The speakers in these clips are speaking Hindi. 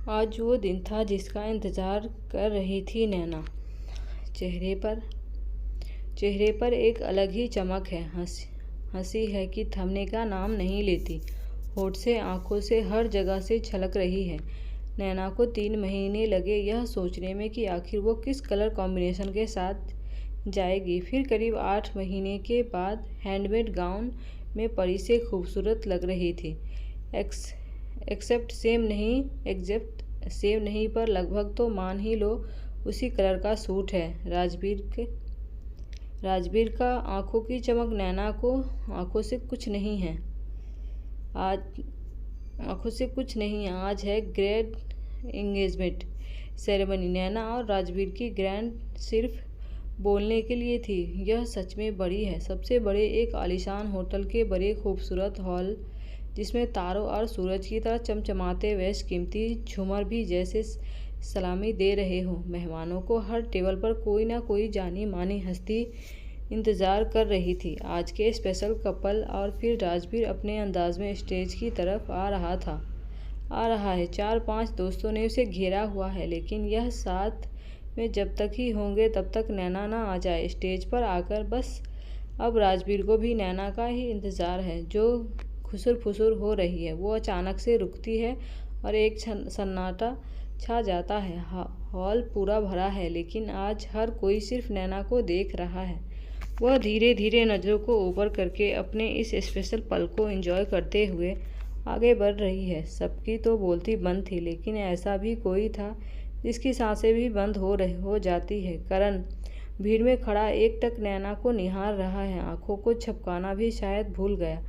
आज वो दिन था जिसका इंतज़ार कर रही थी नैना। चेहरे पर एक अलग ही चमक है। हंसी है कि थमने का नाम नहीं लेती। होठ से, आंखों से, हर जगह से छलक रही है। नैना को 3 महीने लगे यह सोचने में कि आखिर वो किस कलर कॉम्बिनेशन के साथ जाएगी। फिर करीब 8 महीने के बाद हैंडमेड गाउन में परी से खूबसूरत लग रही थी। एग्जैक्ट सेम नहीं पर लगभग तो मान ही लो उसी कलर का सूट है। राजवीर का आंखों की चमक नैना को आंखों से कुछ नहीं है। आज है ग्रैंड एंगेजमेंट सेरेमनी। नैना और राजवीर की ग्रैंड सिर्फ बोलने के लिए थी। यह सच में बड़ी है, सबसे बड़े एक आलीशान होटल के बड़े खूबसूरत हॉल जिसमें तारों और सूरज की तरह चमचमाते बेशकीमती झूमर भी जैसे सलामी दे रहे हों। मेहमानों को हर टेबल पर कोई ना कोई जानी मानी हस्ती इंतज़ार कर रही थी। आज के स्पेशल कपल। और फिर राजवीर अपने अंदाज में स्टेज की तरफ आ रहा है। 4-5 दोस्तों ने उसे घेरा हुआ है, लेकिन यह साथ में जब तक ही होंगे तब तक नैना ना आ जाए स्टेज पर आकर। बस अब राजवीर को भी नैना का ही इंतज़ार है, जो खुसर फुसुर हो रही है। वो अचानक से रुकती है और एक सन्नाटा छा जाता है। हॉल पूरा भरा है, लेकिन आज हर कोई सिर्फ नैना को देख रहा है। वह धीरे धीरे नज़रों को ऊपर करके अपने इस स्पेशल पल को एंजॉय करते हुए आगे बढ़ रही है। सबकी तो बोलती बंद थी, लेकिन ऐसा भी कोई था जिसकी सांसें भी बंद हो जाती है। करण भीड़ में खड़ा एकटक नैना को निहार रहा है, आंखों को झपकाना भी शायद भूल गया।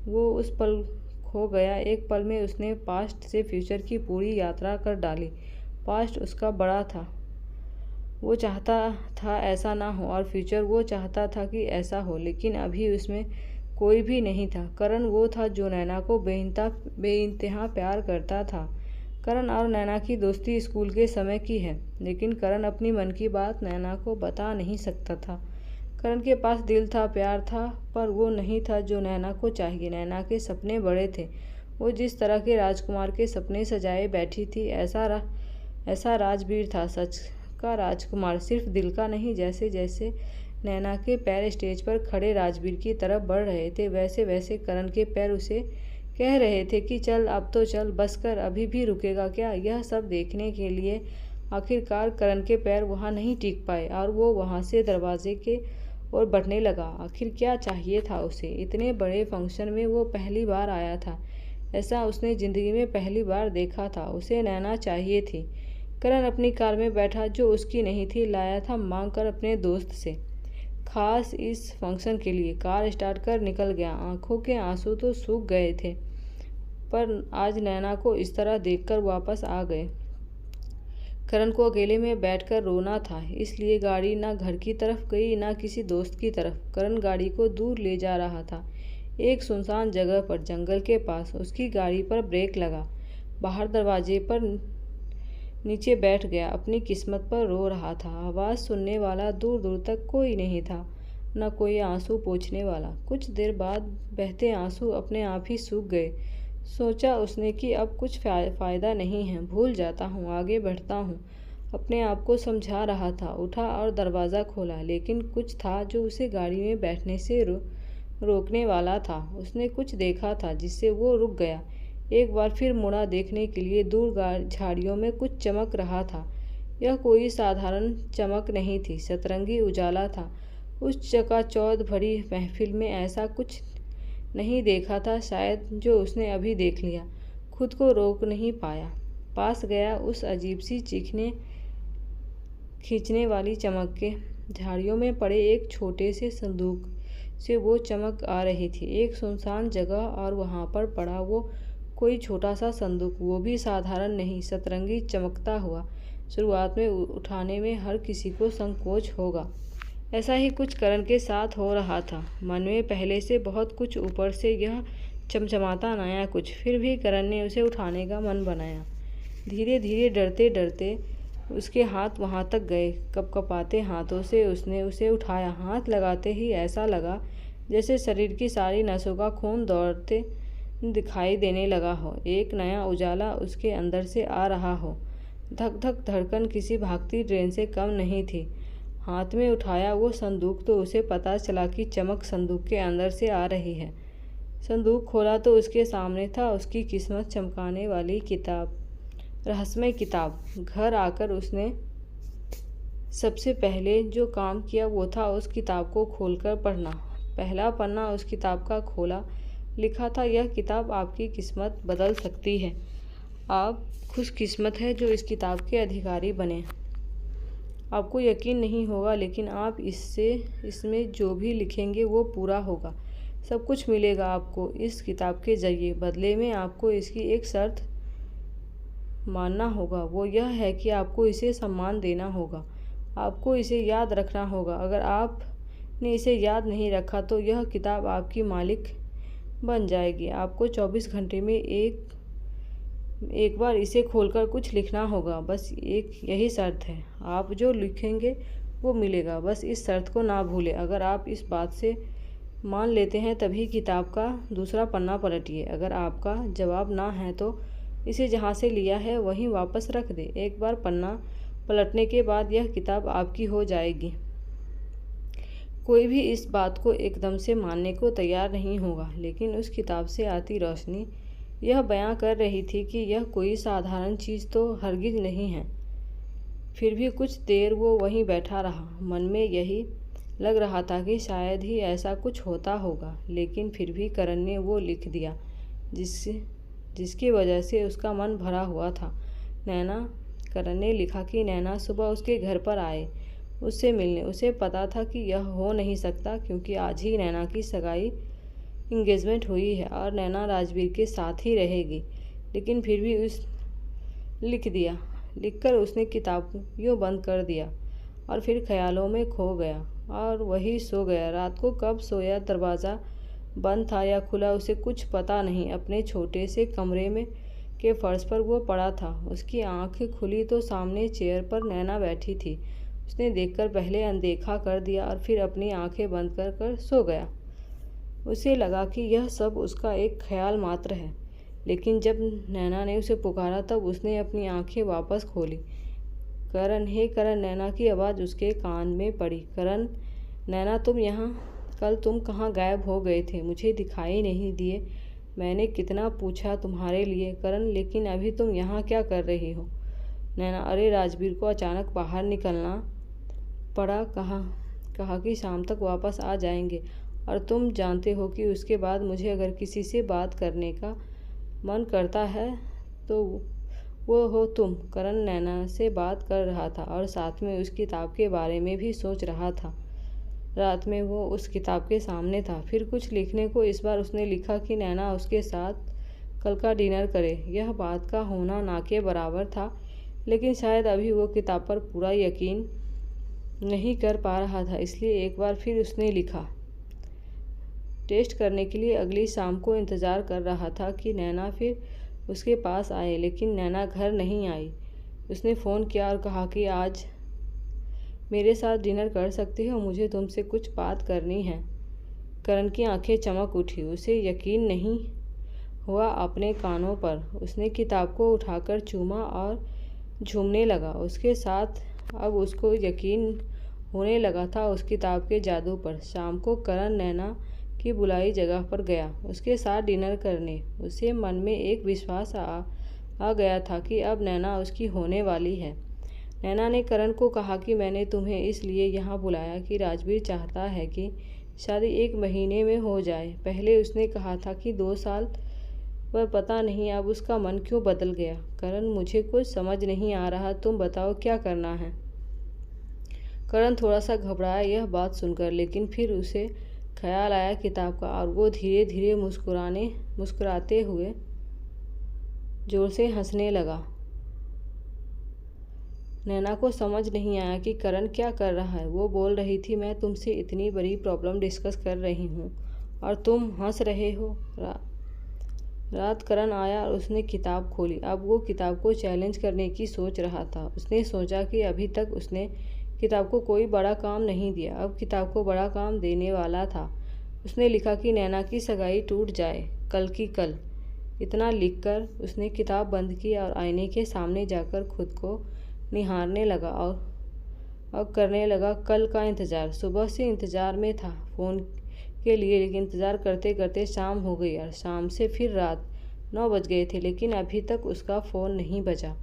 वो उस पल खो गया। एक पल में उसने पास्ट से फ्यूचर की पूरी यात्रा कर डाली। पास्ट उसका बड़ा था, वो चाहता था ऐसा ना हो, और फ्यूचर वो चाहता था कि ऐसा हो, लेकिन अभी उसमें कोई भी नहीं था। करण वो था जो नैना को बेइंतहा प्यार करता था। करण और नैना की दोस्ती स्कूल के समय की है, लेकिन करण अपनी मन की बात नैना को बता नहीं सकता था। करण के पास दिल था, प्यार था, पर वो नहीं था जो नैना को चाहिए। नैना के सपने बड़े थे। वो जिस तरह के राजकुमार के सपने सजाए बैठी थी, ऐसा राजवीर था, सच का राजकुमार, सिर्फ दिल का नहीं। जैसे जैसे नैना के पैर स्टेज पर खड़े राजवीर की तरफ बढ़ रहे थे, वैसे वैसे करण के पैर उसे कह रहे थे कि चल, अब तो चल, बस कर, अभी भी रुकेगा क्या? यह सब देखने के लिए आखिरकार करण के पैर वहाँ नहीं टिक पाए और वो वहाँ से दरवाजे के ओर बढ़ने लगा। आखिर क्या चाहिए था उसे? इतने बड़े फंक्शन में वो पहली बार आया था, ऐसा उसने ज़िंदगी में पहली बार देखा था। उसे नैना चाहिए थी। करण अपनी कार में बैठा, जो उसकी नहीं थी, लाया था मांग कर अपने दोस्त से, खास इस फंक्शन के लिए। कार स्टार्ट कर निकल गया। आंखों के आंसू तो सूख गए थे, पर आज नैना को इस तरह देखकर वापस आ गए। करण को अकेले में बैठकर रोना था, इसलिए गाड़ी ना घर की तरफ गई ना किसी दोस्त की तरफ। करण गाड़ी को दूर ले जा रहा था, एक सुनसान जगह पर, जंगल के पास। उसकी गाड़ी पर ब्रेक लगा। बाहर दरवाजे पर नीचे बैठ गया, अपनी किस्मत पर रो रहा था। आवाज़ सुनने वाला दूर दूर तक कोई नहीं था, न कोई आंसू पोंछने वाला। कुछ देर बाद बहते आंसू अपने आप ही सूख गए। सोचा उसने कि अब कुछ फ़ायदा नहीं है, भूल जाता हूँ, आगे बढ़ता हूँ। अपने आप को समझा रहा था। उठा और दरवाज़ा खोला, लेकिन कुछ था जो उसे गाड़ी में बैठने से रोकने वाला था। उसने कुछ देखा था जिससे वो रुक गया। एक बार फिर मुड़ा देखने के लिए। दूर झाड़ियों में कुछ चमक रहा था। यह कोई साधारण चमक नहीं थी, सतरंगी उजाला था। उस चकाचौंध भरी महफिल में ऐसा कुछ नहीं देखा था शायद, जो उसने अभी देख लिया। खुद को रोक नहीं पाया। पास गया। उस अजीब सी खींचने वाली चमक के झाड़ियों में पड़े एक छोटे से संदूक से वो चमक आ रही थी। एक सुनसान जगह, और वहाँ पर पड़ा वो कोई छोटा सा संदूक, वो भी साधारण नहीं, सतरंगी चमकता हुआ। शुरुआत में उठाने में हर किसी को संकोच होगा। ऐसा ही कुछ करण के साथ हो रहा था। मन में पहले से बहुत कुछ, ऊपर से यह चमचमाता नया कुछ। फिर भी करण ने उसे उठाने का मन बनाया। धीरे धीरे, डरते डरते उसके हाथ वहाँ तक गए। कपकपाते हाथों से उसने उसे उठाया। हाथ लगाते ही ऐसा लगा जैसे शरीर की सारी नसों का खून दिखाई देने लगा हो, एक नया उजाला उसके अंदर से आ रहा हो। धक धक धड़कन किसी भागती ट्रेन से कम नहीं थी। हाथ में उठाया वो संदूक तो उसे पता चला कि चमक संदूक के अंदर से आ रही है। संदूक खोला तो उसके सामने था उसकी किस्मत चमकाने वाली किताब, रहस्यमय किताब। घर आकर उसने सबसे पहले जो काम किया वो था उस किताब को खोलकर पढ़ना। पहला पन्ना उस किताब का खोला। लिखा था, यह किताब आपकी किस्मत बदल सकती है। आप खुशकिस्मत है जो इस किताब के अधिकारी बने। आपको यकीन नहीं होगा, लेकिन आप इसमें जो भी लिखेंगे वो पूरा होगा। सब कुछ मिलेगा आपको इस किताब के जरिए। बदले में आपको इसकी एक शर्त मानना होगा। वो यह है कि आपको इसे सम्मान देना होगा। आपको इसे याद रखना होगा। अगर आपने इसे याद नहीं रखा तो यह किताब आपकी मालिक बन जाएगी। आपको 24 घंटे में एक बार इसे खोलकर कुछ लिखना होगा। बस यही शर्त है। आप जो लिखेंगे वो मिलेगा। बस इस शर्त को ना भूलें। अगर आप इस बात से मान लेते हैं तभी किताब का दूसरा पन्ना पलटिए। अगर आपका जवाब ना है तो इसे जहाँ से लिया है वहीं वापस रख दें। एक बार पन्ना पलटने के बाद यह किताब आपकी हो जाएगी। कोई भी इस बात को एकदम से मानने को तैयार नहीं होगा, लेकिन उस किताब से आती रोशनी यह बयां कर रही थी कि यह कोई साधारण चीज़ तो हरगिज नहीं है। फिर भी कुछ देर वो वहीं बैठा रहा। मन में यही लग रहा था कि शायद ही ऐसा कुछ होता होगा, लेकिन फिर भी करण ने वो लिख दिया जिसकी वजह से उसका मन भरा हुआ था। करण ने लिखा कि नैना सुबह उसके घर पर आए उससे मिलने। उसे पता था कि यह हो नहीं सकता, क्योंकि आज ही नैना की सगाई इंगेजमेंट हुई है और नैना राजवीर के साथ ही रहेगी। लेकिन फिर भी लिखकर उसने किताब यूँ बंद कर दिया और फिर ख्यालों में खो गया और वही सो गया। रात को कब सोया, दरवाज़ा बंद था या खुला, उसे कुछ पता नहीं। अपने छोटे से कमरे में के फर्श पर वो पड़ा था। उसकी आंखें खुली तो सामने चेयर पर नैना बैठी थी। उसने देखकर पहले अनदेखा कर दिया और फिर अपनी आंखें बंद कर सो गया। उसे लगा कि यह सब उसका एक ख्याल मात्र है, लेकिन जब नैना ने उसे पुकारा तब उसने अपनी आंखें वापस खोली। करण, हे करण! नैना की आवाज़ उसके कान में पड़ी। करण, नैना तुम यहाँ, कल तुम कहाँ गायब हो गए थे? मुझे दिखाई नहीं दिए। मैंने कितना पूछा तुम्हारे लिए करण, लेकिन अभी तुम यहाँ क्या कर रही हो? नैना, अरे राजवीर को अचानक बाहर निकलना पड़ा। कहा कि शाम तक वापस आ जाएंगे, और तुम जानते हो कि उसके बाद मुझे अगर किसी से बात करने का मन करता है तो वो हो तुम। करण नैना से बात कर रहा था और साथ में उस किताब के बारे में भी सोच रहा था। रात में वो उस किताब के सामने था। फिर कुछ लिखने को इस बार उसने लिखा कि नैना उसके साथ कल का डिनर करे। यह बात का होना ना के बराबर था, लेकिन शायद अभी वो किताब पर पूरा यकीन नहीं कर पा रहा था, इसलिए एक बार फिर उसने लिखा। टेस्ट करने के लिए अगली शाम को इंतज़ार कर रहा था कि नैना फिर उसके पास आए, लेकिन नैना घर नहीं आई। उसने फ़ोन किया और कहा कि आज मेरे साथ डिनर कर सकते हो, मुझे तुमसे कुछ बात करनी है। करण की आंखें चमक उठी। उसे यकीन नहीं हुआ अपने कानों पर। उसने किताब को उठाकर चूमा और झूमने लगा। उसके साथ अब उसको यकीन होने लगा था उस किताब के जादू पर। शाम को करण नैना की बुलाई जगह पर गया उसके साथ डिनर करने। उसे मन में एक विश्वास आ गया था कि अब नैना उसकी होने वाली है। नैना ने करण को कहा कि मैंने तुम्हें इसलिए यहाँ बुलाया कि राजवीर चाहता है कि शादी 1 महीने में हो जाए। पहले उसने कहा था कि 2 साल, पर पता नहीं अब उसका मन क्यों बदल गया। करण, मुझे कुछ समझ नहीं आ रहा, तुम बताओ क्या करना है? करण थोड़ा सा घबराया यह बात सुनकर, लेकिन फिर उसे ख्याल आया किताब का और वो धीरे धीरे मुस्कुराते हुए जोर से हंसने लगा। नैना को समझ नहीं आया कि करण क्या कर रहा है। वो बोल रही थी, मैं तुमसे इतनी बड़ी प्रॉब्लम डिस्कस कर रही हूँ और तुम हंस रहे हो। रात करण आया और उसने किताब खोली। अब वो किताब को चैलेंज करने की सोच रहा था। उसने सोचा कि अभी तक उसने किताब को कोई बड़ा काम नहीं दिया, अब किताब को बड़ा काम देने वाला था। उसने लिखा कि नैना की सगाई टूट जाए कल की कल। इतना लिखकर उसने किताब बंद की और आईने के सामने जाकर खुद को निहारने लगा और अब करने लगा कल का इंतज़ार। सुबह से इंतज़ार में था फ़ोन के लिए, लेकिन इंतज़ार करते करते शाम हो गई और शाम से फिर रात 9 बज गए थे, लेकिन अभी तक उसका फ़ोन नहीं बजा,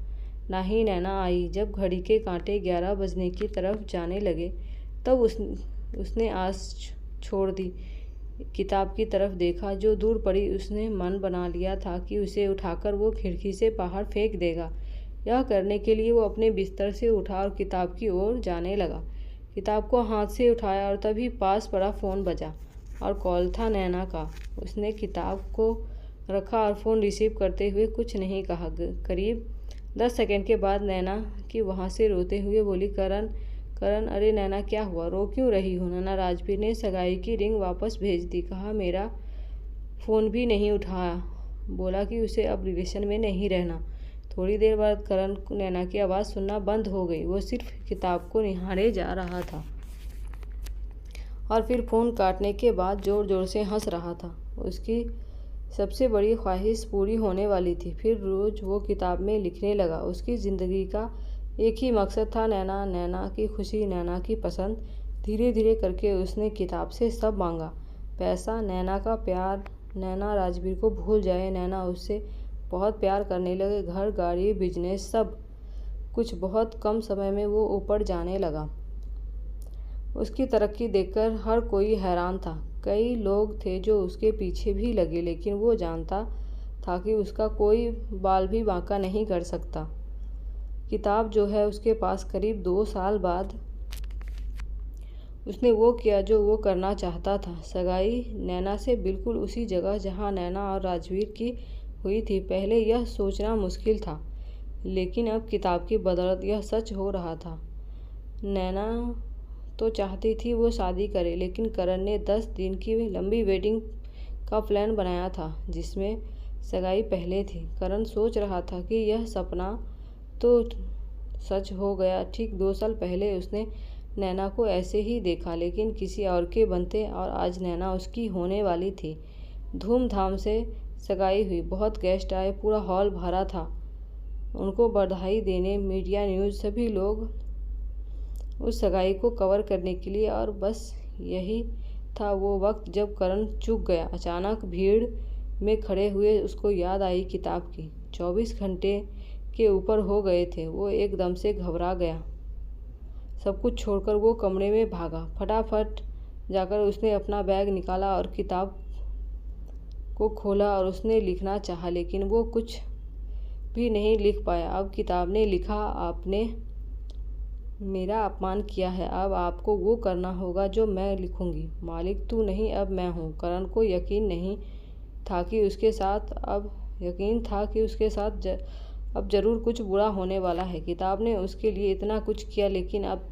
ना ही नैना आई। जब घड़ी के कांटे 11 बजने की तरफ जाने लगे तब उसने आस छोड़ दी। किताब की तरफ देखा जो दूर पड़ी। उसने मन बना लिया था कि उसे उठाकर वो खिड़की से बाहर फेंक देगा। यह करने के लिए वो अपने बिस्तर से उठा और किताब की ओर जाने लगा। किताब को हाथ से उठाया और तभी पास पड़ा फ़ोन बजा और कॉल था नैना का। उसने किताब को रखा और फ़ोन रिसीव करते हुए कुछ नहीं कहा। करीब 10 सेकंड के बाद नैना की वहाँ से रोते हुए बोली, करण करण। अरे नैना, क्या हुआ? रो क्यों रही हो? नैना, राजवीर ने सगाई की रिंग वापस भेज दी। कहा मेरा फ़ोन भी नहीं उठाया, बोला कि उसे अब रिलेशन में नहीं रहना। थोड़ी देर बाद करण को नैना की आवाज़ सुनना बंद हो गई। वो सिर्फ किताब को निहारे जा रहा था और फिर फ़ोन काटने के बाद ज़ोर ज़ोर से हंस रहा था। उसकी सबसे बड़ी ख्वाहिश पूरी होने वाली थी। फिर रोज़ वो किताब में लिखने लगा। उसकी ज़िंदगी का एक ही मकसद था, नैना, नैना की खुशी, नैना की पसंद। धीरे धीरे करके उसने किताब से सब मांगा, पैसा, नैना का प्यार। नैना राजवीर को भूल जाए, नैना उससे बहुत प्यार करने लगे। घर, गाड़ी, बिजनेस, सब कुछ बहुत कम समय में वो ऊपर जाने लगा। उसकी तरक्की देखकर हर कोई हैरान था। कई लोग थे जो उसके पीछे भी लगे, लेकिन वो जानता था कि उसका कोई बाल भी बांका नहीं कर सकता। किताब जो है उसके पास करीब 2 साल बाद उसने वो किया जो वो करना चाहता था। सगाई नैना से बिल्कुल उसी जगह जहाँ नैना और राजवीर की हुई थी। पहले यह सोचना मुश्किल था, लेकिन अब किताब की बदौलत यह सच हो रहा था। नैना तो चाहती थी वो शादी करे, लेकिन करण ने 10 दिन की लंबी वेडिंग का प्लान बनाया था, जिसमें सगाई पहले थी। करण सोच रहा था कि यह सपना तो सच हो गया। ठीक 2 साल पहले उसने नैना को ऐसे ही देखा, लेकिन किसी और के बनते, और आज नैना उसकी होने वाली थी। धूमधाम से सगाई हुई, बहुत गेस्ट आए, पूरा हॉल भरा था। उनको बधाई देने मीडिया, न्यूज़, सभी लोग उस सगाई को कवर करने के लिए। और बस यही था वो वक्त जब करण चूक गया। अचानक भीड़ में खड़े हुए उसको याद आई किताब की। 24 घंटे के ऊपर हो गए थे। वो एकदम से घबरा गया। सब कुछ छोड़कर वो कमरे में भागा। फटाफट जाकर उसने अपना बैग निकाला और किताब को खोला और उसने लिखना चाहा, लेकिन वो कुछ भी नहीं लिख पाया। अब किताब ने लिखा, आपने मेरा अपमान किया है, अब आपको वो करना होगा जो मैं लिखूंगी। मालिक तू नहीं, अब मैं हूँ। करण को यकीन था कि उसके साथ अब ज़रूर कुछ बुरा होने वाला है। किताब ने उसके लिए इतना कुछ किया, लेकिन अब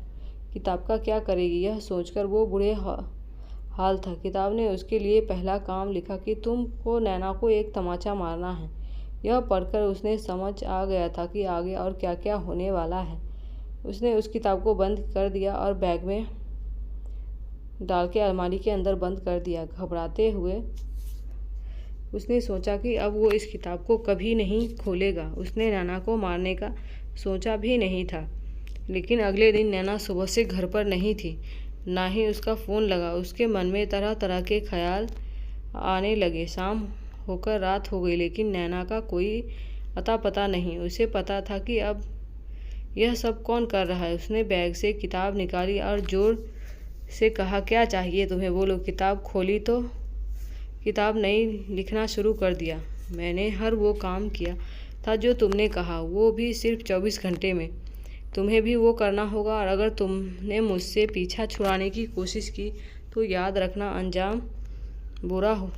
किताब का क्या करेगी, यह सोचकर वो बुरे हाल था। किताब ने उसके लिए पहला काम लिखा कि तुमको नैना को एक तमाचा मारना है। यह पढ़कर उसने समझ आ गया था कि आगे और क्या क्या होने वाला है। उसने उस किताब को बंद कर दिया और बैग में डाल के अलमारी के अंदर बंद कर दिया। घबराते हुए उसने सोचा कि अब वो इस किताब को कभी नहीं खोलेगा। उसने नैना को मारने का सोचा भी नहीं था, लेकिन अगले दिन नैना सुबह से घर पर नहीं थी, ना ही उसका फ़ोन लगा। उसके मन में तरह तरह के ख्याल आने लगे। शाम होकर रात हो गई, लेकिन नैना का कोई अता पता नहीं। उसे पता था कि अब यह सब कौन कर रहा है। उसने बैग से किताब निकाली और ज़ोर से कहा, क्या चाहिए तुम्हें, बोलो। किताब खोली तो किताब नहीं लिखना शुरू कर दिया। मैंने हर वो काम किया था जो तुमने कहा, वो भी सिर्फ 24 घंटे में। तुम्हें भी वो करना होगा, और अगर तुमने मुझसे पीछा छुड़ाने की कोशिश की तो याद रखना, अंजाम बुरा हो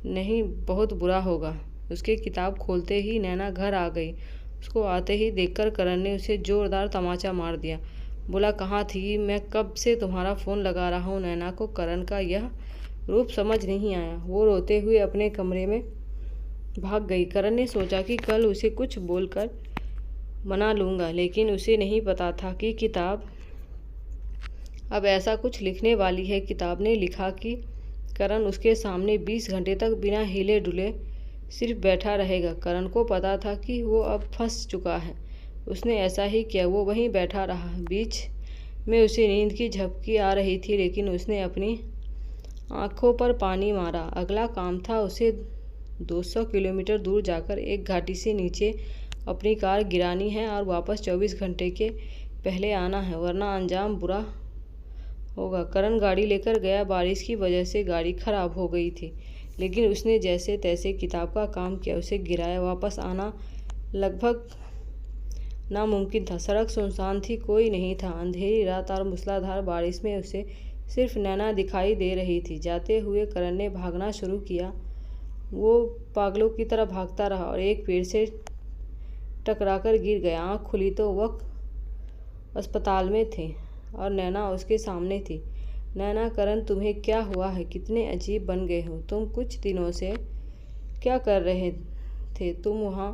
नहीं, बहुत बुरा होगा। उसके किताब खोलते ही नैना घर आ गई। उसको आते ही देखकर करण ने उसे ज़ोरदार तमाचा मार दिया। बोला, कहाँ थी, मैं कब से तुम्हारा फ़ोन लगा रहा हूँ। नैना को करण का यह रूप समझ नहीं आया। वो रोते हुए अपने कमरे में भाग गई। करण ने सोचा कि कल उसे कुछ बोलकर मना लूँगा, लेकिन उसे नहीं पता था कि किताब अब ऐसा कुछ लिखने वाली है। किताब ने लिखा कि करण उसके सामने 20 घंटे तक बिना हिले डुले सिर्फ बैठा रहेगा। करण को पता था कि वो अब फंस चुका है। उसने ऐसा ही किया। वो वहीं बैठा रहा। बीच में उसे नींद की झपकी आ रही थी, लेकिन उसने अपनी आंखों पर पानी मारा। अगला काम था उसे 200 किलोमीटर दूर जाकर एक घाटी से नीचे अपनी कार गिरानी है और वापस 24 घंटे के पहले आना है, वरना अंजाम बुरा होगा। करण गाड़ी लेकर गया। बारिश की वजह से गाड़ी खराब हो गई थी, लेकिन उसने जैसे तैसे किताब का काम किया, उसे गिराया। वापस आना लगभग नामुमकिन था। सड़क सुनसान थी, कोई नहीं था। अंधेरी रात और मूसलाधार बारिश में उसे सिर्फ नैना दिखाई दे रही थी। जाते हुए करण ने भागना शुरू किया। वो पागलों की तरह भागता रहा और एक पेड़ से टकराकर गिर गया। आँख खुली तो वह अस्पताल में थे और नैना उसके सामने थी। नैना, करण, तुम्हें क्या हुआ है? कितने अजीब बन गए हो तुम। कुछ दिनों से क्या कर रहे थे तुम वहाँ?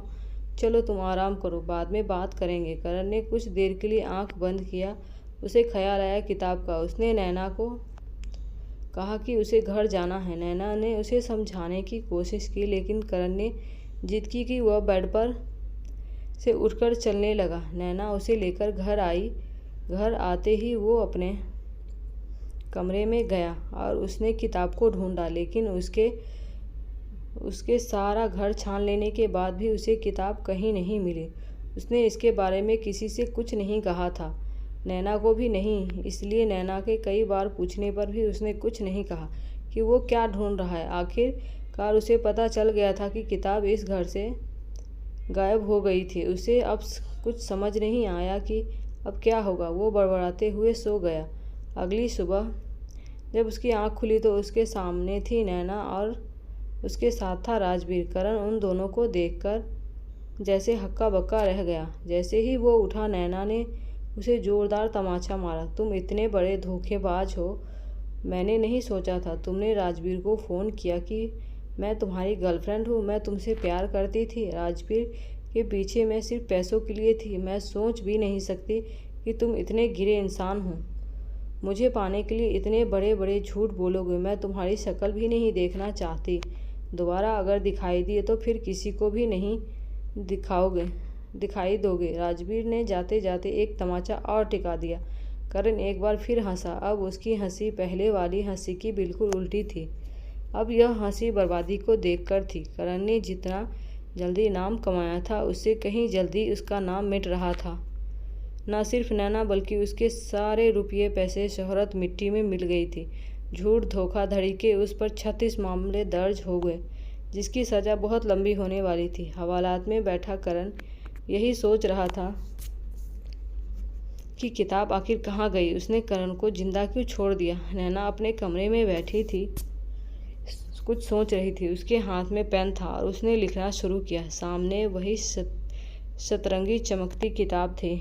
चलो तुम आराम करो, बाद में बात करेंगे। करण ने कुछ देर के लिए आंख बंद किया। उसे ख्याल आया किताब का। उसने नैना को कहा कि उसे घर जाना है। नैना ने उसे समझाने की कोशिश की, लेकिन करण ने जिद की कि वह बेड पर से उठकर चलने लगा। नैना उसे लेकर घर आई। घर आते ही वो अपने कमरे में गया और उसने किताब को ढूंढा, लेकिन उसके सारा घर छान लेने के बाद भी उसे किताब कहीं नहीं मिली। उसने इसके बारे में किसी से कुछ नहीं कहा था, नैना को भी नहीं। इसलिए नैना के कई बार पूछने पर भी उसने कुछ नहीं कहा कि वो क्या ढूंढ रहा है। आखिरकार उसे पता चल गया था कि किताब इस घर से गायब हो गई थी। उसे अब कुछ समझ नहीं आया कि अब क्या होगा। वो बड़बड़ाते हुए सो गया। अगली सुबह जब उसकी आंख खुली तो उसके सामने थी नैना और उसके साथ था राजवीर। करण उन दोनों को देखकर जैसे हक्का बक्का रह गया। जैसे ही वो उठा, नैना ने उसे जोरदार तमाचा मारा। तुम इतने बड़े धोखेबाज हो। मैंने नहीं सोचा था। तुमने राजवीर को फ़ोन किया कि मैं तुम्हारी गर्लफ्रेंड हूँ। मैं तुमसे प्यार करती थी। राजवीर के पीछे मैं सिर्फ पैसों के लिए थी। मैं सोच भी नहीं सकती कि तुम इतने गिरे इंसान हो। मुझे पाने के लिए इतने बड़े बड़े झूठ बोलोगे। मैं तुम्हारी शक्ल भी नहीं देखना चाहती। दोबारा अगर दिखाई दिए तो फिर किसी को भी नहीं दिखाई दोगे। राजवीर ने जाते जाते एक तमाचा और टिका दिया। करण एक बार फिर हंसा। अब उसकी हंसी पहले वाली हंसी की बिल्कुल उल्टी थी। अब यह हंसी बर्बादी को देखकर थी। करण ने जितना जल्दी नाम कमाया था, उससे कहीं जल्दी उसका नाम मिट रहा था। न सिर्फ नैना बल्कि उसके सारे रुपये, पैसे, शोहरत मिट्टी में मिल गई थी। झूठ धोखाधड़ी के उस पर 36 मामले दर्ज हो गए, जिसकी सज़ा बहुत लंबी होने वाली थी। हवालात में बैठा करण यही सोच रहा था कि किताब आखिर कहाँ गई। उसने करण को जिंदा क्यों छोड़ दिया। नैना अपने कमरे में बैठी थी, कुछ सोच रही थी। उसके हाथ में पेन था और उसने लिखना शुरू किया। सामने वही सतरंगी चमकती किताब थी।